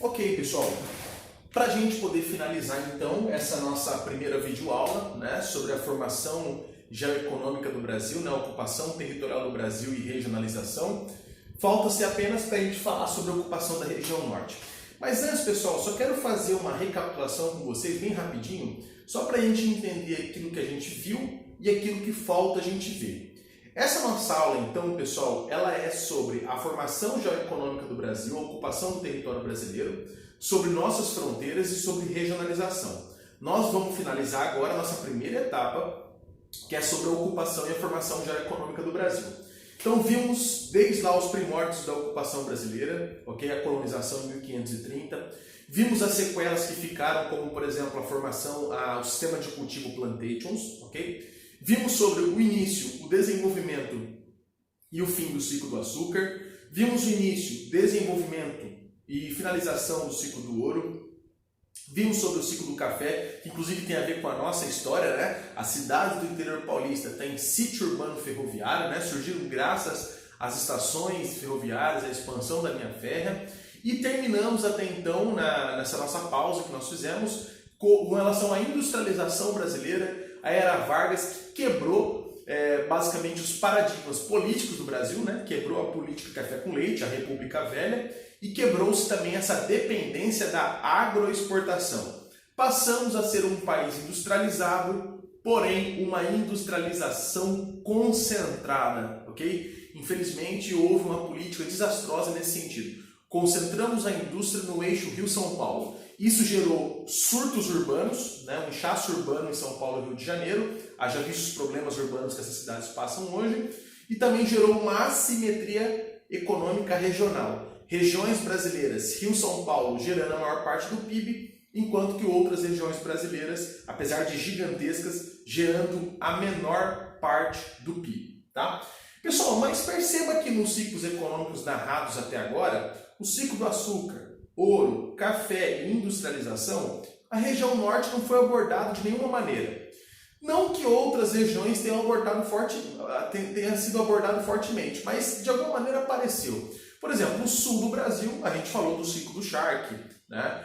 Ok, pessoal, para a gente poder finalizar então essa nossa primeira videoaula, né, sobre a formação geoeconômica do Brasil, né, ocupação territorial do Brasil e regionalização, falta-se apenas para a gente falar sobre a ocupação da região norte. Mas antes, pessoal, só quero fazer uma recapitulação com vocês bem rapidinho, só para a gente entender aquilo que a gente viu e aquilo que falta a gente ver. Essa nossa aula, então, pessoal, ela é sobre a formação geoeconômica do Brasil, a ocupação do território brasileiro, sobre nossas fronteiras e sobre regionalização. Nós vamos finalizar agora a nossa primeira etapa, que é sobre a ocupação e a formação geoeconômica do Brasil. Então, vimos desde lá os primórdios da ocupação brasileira, ok? A colonização em 1530. Vimos as sequelas que ficaram, como, por exemplo, a formação, o sistema de cultivo plantations, ok? Vimos sobre o início, o desenvolvimento e o fim do ciclo do açúcar. Vimos o início, desenvolvimento e finalização do ciclo do ouro. Vimos sobre o ciclo do café, que inclusive tem a ver com a nossa história, né? A cidade do interior paulista tem sítio urbano ferroviário, né? Surgiram graças às estações ferroviárias, à expansão da linha férrea. E terminamos até então, nessa nossa pausa que nós fizemos, com relação à industrialização brasileira, a Era Vargas, que quebrou basicamente os paradigmas políticos do Brasil, né? Quebrou a política café com leite, a República Velha, e quebrou-se também essa dependência da agroexportação. Passamos a ser um país industrializado, porém uma industrialização concentrada, ok? Infelizmente houve uma política desastrosa nesse sentido. Concentramos a indústria no eixo Rio-São Paulo. Isso gerou surtos urbanos, né? Um inchaço urbano em São Paulo e Rio de Janeiro, haja visto os problemas urbanos que essas cidades passam hoje, e também gerou uma assimetria econômica regional. Regiões brasileiras, Rio-São Paulo, gerando a maior parte do PIB, enquanto que outras regiões brasileiras, apesar de gigantescas, gerando a menor parte do PIB. Tá? Pessoal, mas perceba que nos ciclos econômicos narrados até agora, o ciclo do açúcar, ouro, café e industrialização, a região norte não foi abordada de nenhuma maneira. Não que outras regiões tenham sido abordadas fortemente, mas de alguma maneira apareceu. Por exemplo, no sul do Brasil, a gente falou do ciclo do charque, né?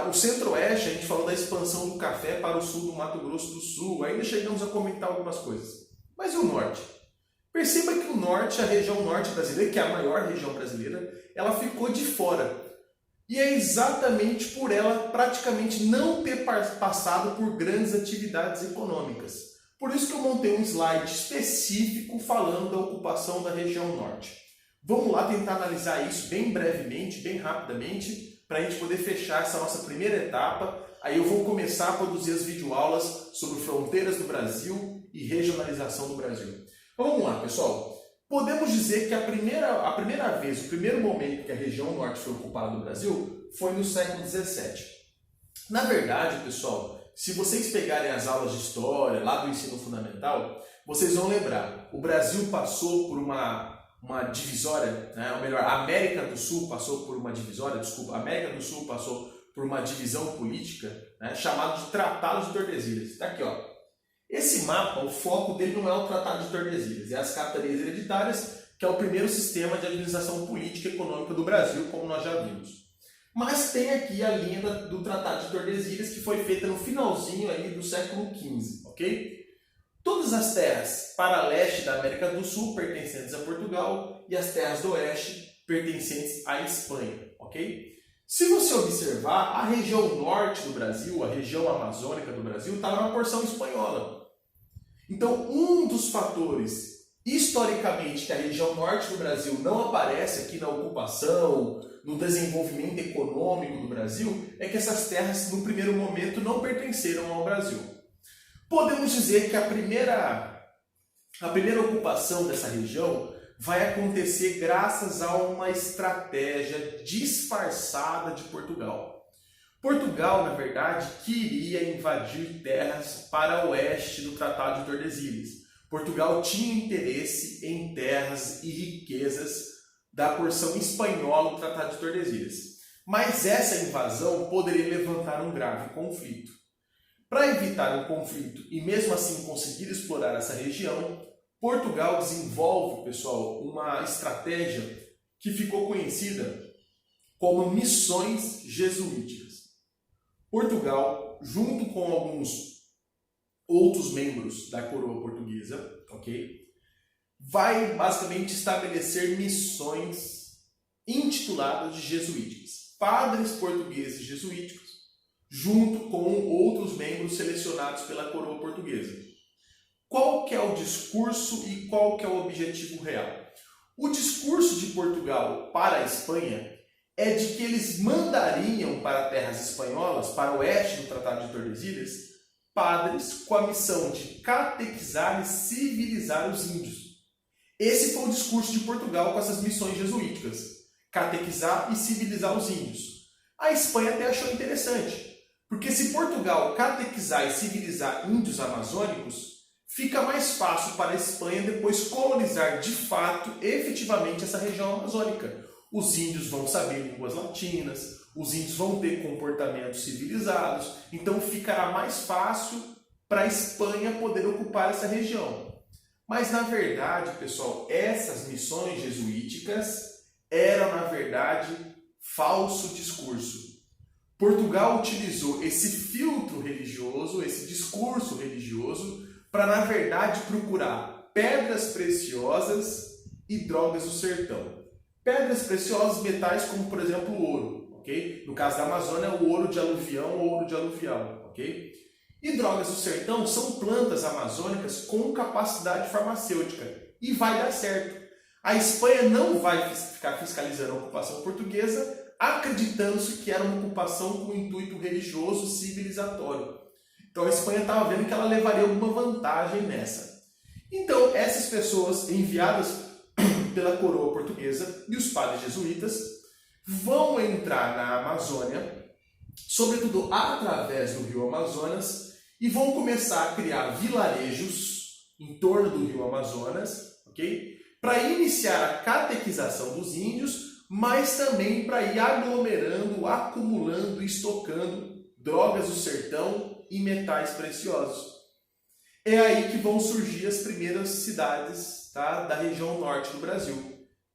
O centro-oeste, a gente falou da expansão do café para o sul do Mato Grosso do Sul, ainda chegamos a comentar algumas coisas. Mas e o norte? Perceba que o norte, a região norte brasileira, que é a maior região brasileira, ela ficou de fora. E é exatamente por ela praticamente não ter passado por grandes atividades econômicas. Por isso que eu montei um slide específico falando da ocupação da região norte. Vamos lá tentar analisar isso bem brevemente, bem rapidamente, para a gente poder fechar essa nossa primeira etapa. Aí eu vou começar a produzir as videoaulas sobre fronteiras do Brasil e regionalização do Brasil. Então vamos lá, pessoal. Podemos dizer que a primeira vez, o primeiro momento que a região norte foi ocupada do Brasil foi no século XVII. Na verdade, pessoal, se vocês pegarem as aulas de história lá do ensino fundamental, vocês vão lembrar, o Brasil passou por uma divisória, né? Ou melhor, a América do Sul passou por uma divisória, a América do Sul passou por uma divisão política, né? Chamada de Tratado de Tordesilhas. Está aqui, ó. Esse mapa, o foco dele não é o Tratado de Tordesilhas, é as capitanias hereditárias, que é o primeiro sistema de administração política e econômica do Brasil, como nós já vimos. Mas tem aqui a linha do Tratado de Tordesilhas, que foi feita no finalzinho aí do século XV, ok? Todas as terras para leste da América do Sul pertencentes a Portugal e as terras do oeste pertencentes à Espanha, ok? Se você observar, a região norte do Brasil, a região amazônica do Brasil, está na porção espanhola. Então, um dos fatores, historicamente, que a região norte do Brasil não aparece aqui na ocupação, no desenvolvimento econômico do Brasil, é que essas terras, no primeiro momento, não pertenceram ao Brasil. Podemos dizer que a primeira ocupação dessa região vai acontecer graças a uma estratégia disfarçada de Portugal. Portugal, na verdade, queria invadir terras para o oeste do Tratado de Tordesilhas. Portugal tinha interesse em terras e riquezas da porção espanhola do Tratado de Tordesilhas. Mas essa invasão poderia levantar um grave conflito. Para evitar um conflito e mesmo assim conseguir explorar essa região, Portugal desenvolve, pessoal, uma estratégia que ficou conhecida como missões jesuíticas. Portugal, junto com alguns outros membros da coroa portuguesa, ok? Vai basicamente estabelecer missões intituladas de jesuíticas. Padres portugueses jesuíticos, junto com outros membros selecionados pela coroa portuguesa. Qual que é o discurso e qual que é o objetivo real? O discurso de Portugal para a Espanha é de que eles mandariam para terras espanholas, para o oeste do Tratado de Tordesilhas, padres com a missão de catequizar e civilizar os índios. Esse foi o discurso de Portugal com essas missões jesuíticas, catequizar e civilizar os índios. A Espanha até achou interessante, porque se Portugal catequizar e civilizar índios amazônicos, fica mais fácil para a Espanha depois colonizar de fato, efetivamente, essa região amazônica. Os índios vão saber línguas latinas, os índios vão ter comportamentos civilizados, então ficará mais fácil para a Espanha poder ocupar essa região. Mas, na verdade, pessoal, essas missões jesuíticas eram, na verdade, falso discurso. Portugal utilizou esse filtro religioso, esse discurso religioso, para, na verdade, procurar pedras preciosas e drogas do sertão. Pedras preciosas, metais como, por exemplo, o ouro, ok? No caso da Amazônia, o ouro de aluvião ou ouro de aluvial, ok? E drogas do sertão são plantas amazônicas com capacidade farmacêutica e vai dar certo. A Espanha não vai ficar fiscalizando a ocupação portuguesa, acreditando-se que era uma ocupação com intuito religioso civilizatório. Então a Espanha estava vendo que ela levaria alguma vantagem nessa. Então essas pessoas enviadas pela coroa portuguesa e os padres jesuítas vão entrar na Amazônia, sobretudo através do rio Amazonas, e vão começar a criar vilarejos em torno do rio Amazonas, ok? Para iniciar a catequização dos índios, mas também para ir aglomerando, acumulando e estocando drogas do sertão e metais preciosos. É aí que vão surgir as primeiras cidades, tá, da região norte do Brasil.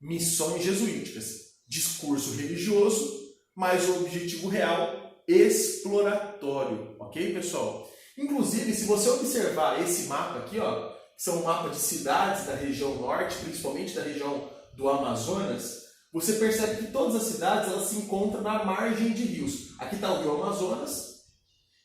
Missões jesuíticas. Discurso religioso, mas o objetivo real exploratório. Ok, pessoal? Inclusive, se você observar esse mapa aqui, ó, que são um mapa de cidades da região norte, principalmente da região do Amazonas, você percebe que todas as cidades elas se encontram na margem de rios. Aqui está o rio Amazonas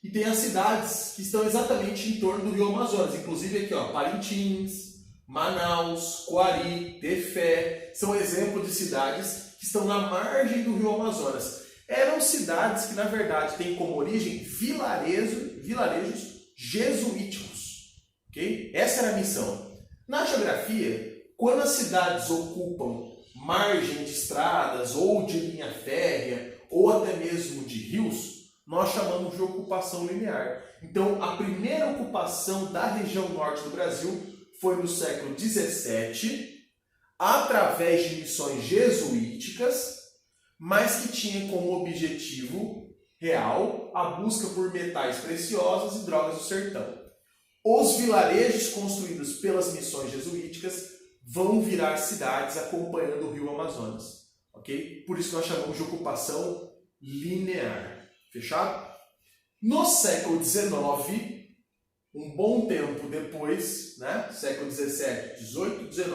e tem as cidades que estão exatamente em torno do rio Amazonas. Inclusive aqui, ó, Parintins, Manaus, Coari, Tefé, são exemplos de cidades que estão na margem do rio Amazonas. Eram cidades que, na verdade, têm como origem vilarejos jesuíticos. Okay? Essa era a missão. Na geografia, quando as cidades ocupam margem de estradas ou de linha férrea ou até mesmo de rios, nós chamamos de ocupação linear. Então, a primeira ocupação da região norte do Brasil foi no século XVII, através de missões jesuíticas, mas que tinha como objetivo real a busca por metais preciosos e drogas do sertão. Os vilarejos construídos pelas missões jesuíticas vão virar cidades acompanhando o rio Amazonas. Ok? Por isso que nós chamamos de ocupação linear. Fechado? No século XIX, um bom tempo depois, né? Século XVII, XVIII, XIX,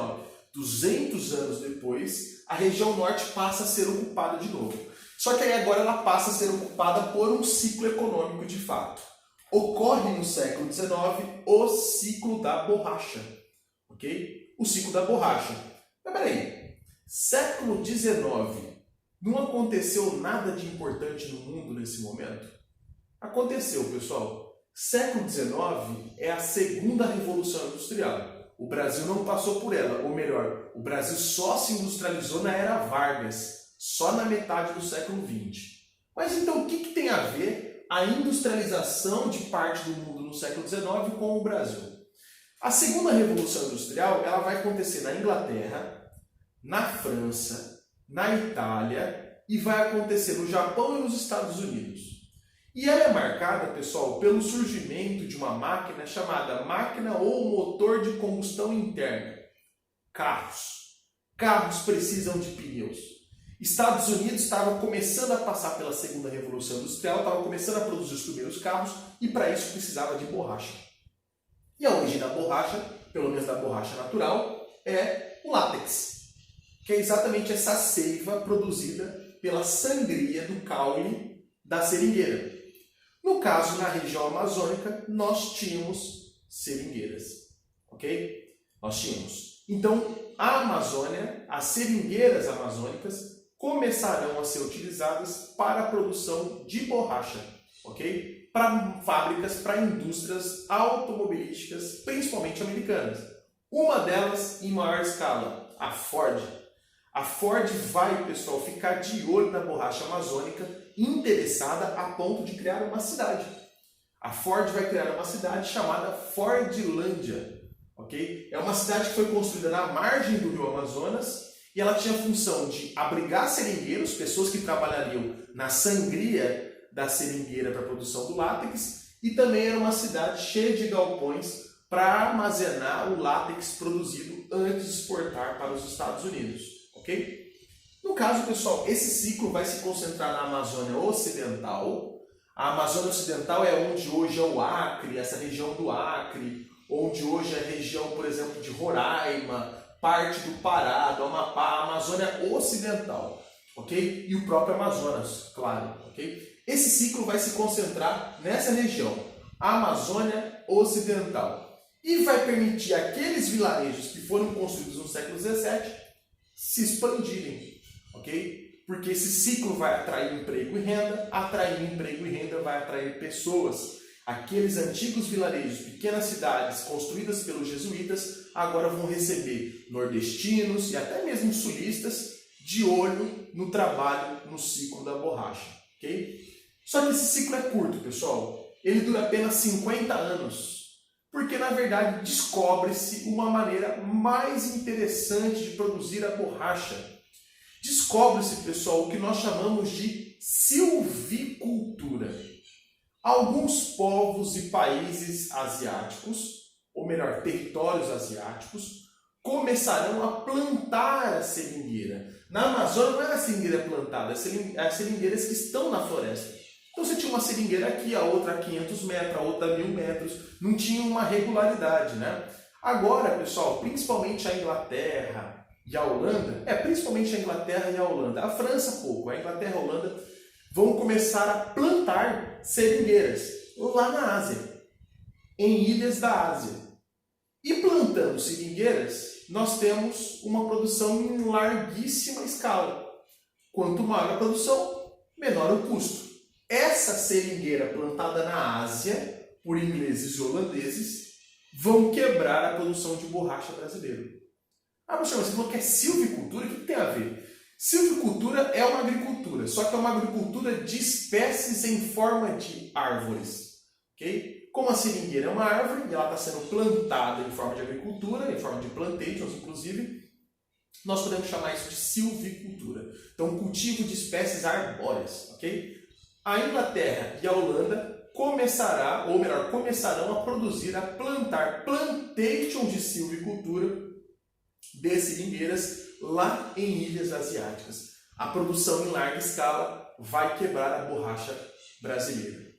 200 anos depois, a região norte passa a ser ocupada de novo. Só que aí agora ela passa a ser ocupada por um ciclo econômico de fato. Ocorre no século XIX o ciclo da borracha. Ok? O ciclo da borracha. Mas peraí, século XIX, não aconteceu nada de importante no mundo nesse momento? Aconteceu, pessoal. Século XIX é a segunda revolução industrial. O Brasil não passou por ela, ou melhor, o Brasil só se industrializou na era Vargas, só na metade do século XX. Mas então o que tem a ver a industrialização de parte do mundo no século XIX com o Brasil? A segunda revolução industrial ela vai acontecer na Inglaterra, na França, na Itália e vai acontecer no Japão e nos Estados Unidos. E ela é marcada, pessoal, pelo surgimento de uma máquina chamada máquina ou motor de combustão interna. Carros. Carros precisam de pneus. Estados Unidos estavam começando a passar pela segunda revolução industrial, estavam começando a produzir os primeiros carros e para isso precisava de borracha. E a origem da borracha, pelo menos da borracha natural, é o látex, que é exatamente essa seiva produzida pela sangria do caule da seringueira. No caso, na região amazônica, nós tínhamos seringueiras, ok? Nós tínhamos. Então, a Amazônia, as seringueiras amazônicas, começarão a ser utilizadas para a produção de borracha, ok? Para fábricas, para indústrias automobilísticas, principalmente americanas. Uma delas em maior escala, a Ford. A Ford vai, pessoal, ficar de olho na borracha amazônica, interessada a ponto de criar uma cidade. A Ford vai criar uma cidade chamada Fordlândia, ok? É uma cidade que foi construída na margem do rio Amazonas e ela tinha a função de abrigar seringueiros, pessoas que trabalhariam na sangria da seringueira para a produção do látex, e também era uma cidade cheia de galpões para armazenar o látex produzido antes de exportar para os Estados Unidos, ok? No caso, pessoal, esse ciclo vai se concentrar na Amazônia Ocidental. A Amazônia Ocidental é onde hoje é o Acre, essa região do Acre, onde hoje é a região, por exemplo, de Roraima, parte do Pará, do Amapá, a Amazônia Ocidental, ok? E o próprio Amazonas, claro, ok? Esse ciclo vai se concentrar nessa região, a Amazônia Ocidental, e vai permitir aqueles vilarejos que foram construídos no século XVII se expandirem, ok? Porque esse ciclo vai atrair emprego e renda, atrair emprego e renda vai atrair pessoas. Aqueles antigos vilarejos, pequenas cidades construídas pelos jesuítas, agora vão receber nordestinos e até mesmo sulistas de olho no trabalho, no ciclo da borracha, ok? Só que esse ciclo é curto, pessoal. Ele dura apenas 50 anos. Porque, na verdade, descobre-se uma maneira mais interessante de produzir a borracha. Descobre-se, pessoal, o que nós chamamos de silvicultura. Alguns povos e países asiáticos, ou melhor, territórios asiáticos, começarão a plantar a seringueira. Na Amazônia não é a seringueira plantada, é as seringueiras que estão na floresta. Então você tinha uma seringueira aqui, a outra a 500 metros, a outra a 1000 metros, não tinha uma regularidade, né? Agora, pessoal, principalmente a Inglaterra e a Holanda, principalmente a Inglaterra e a Holanda, a França pouco, a Inglaterra e a Holanda vão começar a plantar seringueiras lá na Ásia, em ilhas da Ásia. E plantando seringueiras, nós temos uma produção em larguíssima escala. Quanto maior a produção, menor o custo. Essa seringueira plantada na Ásia, por ingleses e holandeses, vão quebrar a produção de borracha brasileira. Ah, mas você falou que é silvicultura? O que tem a ver? Silvicultura é uma agricultura, só que é uma agricultura de espécies em forma de árvores. Okay? Como a seringueira é uma árvore e ela está sendo plantada em forma de agricultura, em forma de plantations, inclusive, nós podemos chamar isso de silvicultura. Então, cultivo de espécies arbóreas. Okay? A Inglaterra e a Holanda começarão a produzir, a plantar plantations de silvicultura de seringueiras lá em ilhas asiáticas. A produção em larga escala vai quebrar a borracha brasileira.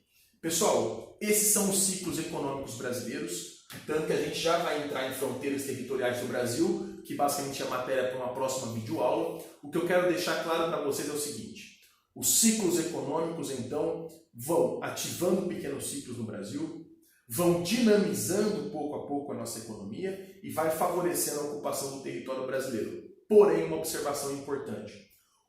Pessoal, esses são os ciclos econômicos brasileiros, tanto que a gente já vai entrar em fronteiras territoriais do Brasil, que basicamente é matéria para uma próxima videoaula. O que eu quero deixar claro para vocês é o seguinte: os ciclos econômicos, então, vão ativando pequenos ciclos no Brasil, vão dinamizando pouco a pouco a nossa economia e vai favorecendo a ocupação do território brasileiro. Porém, uma observação importante: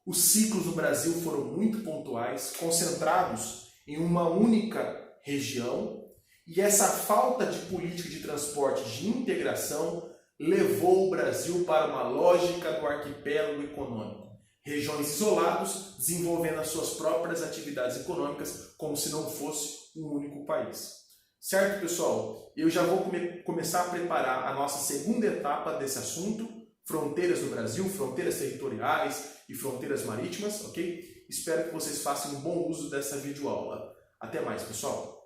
os ciclos no Brasil foram muito pontuais, concentrados em uma única região, e essa falta de política de transporte de integração levou o Brasil para uma lógica do arquipélago econômico. Regiões isoladas desenvolvendo as suas próprias atividades econômicas como se não fosse um único país. Certo, pessoal? Eu já vou começar a preparar a nossa segunda etapa desse assunto, fronteiras do Brasil, fronteiras territoriais e fronteiras marítimas, ok? Espero que vocês façam um bom uso dessa videoaula. Até mais, pessoal!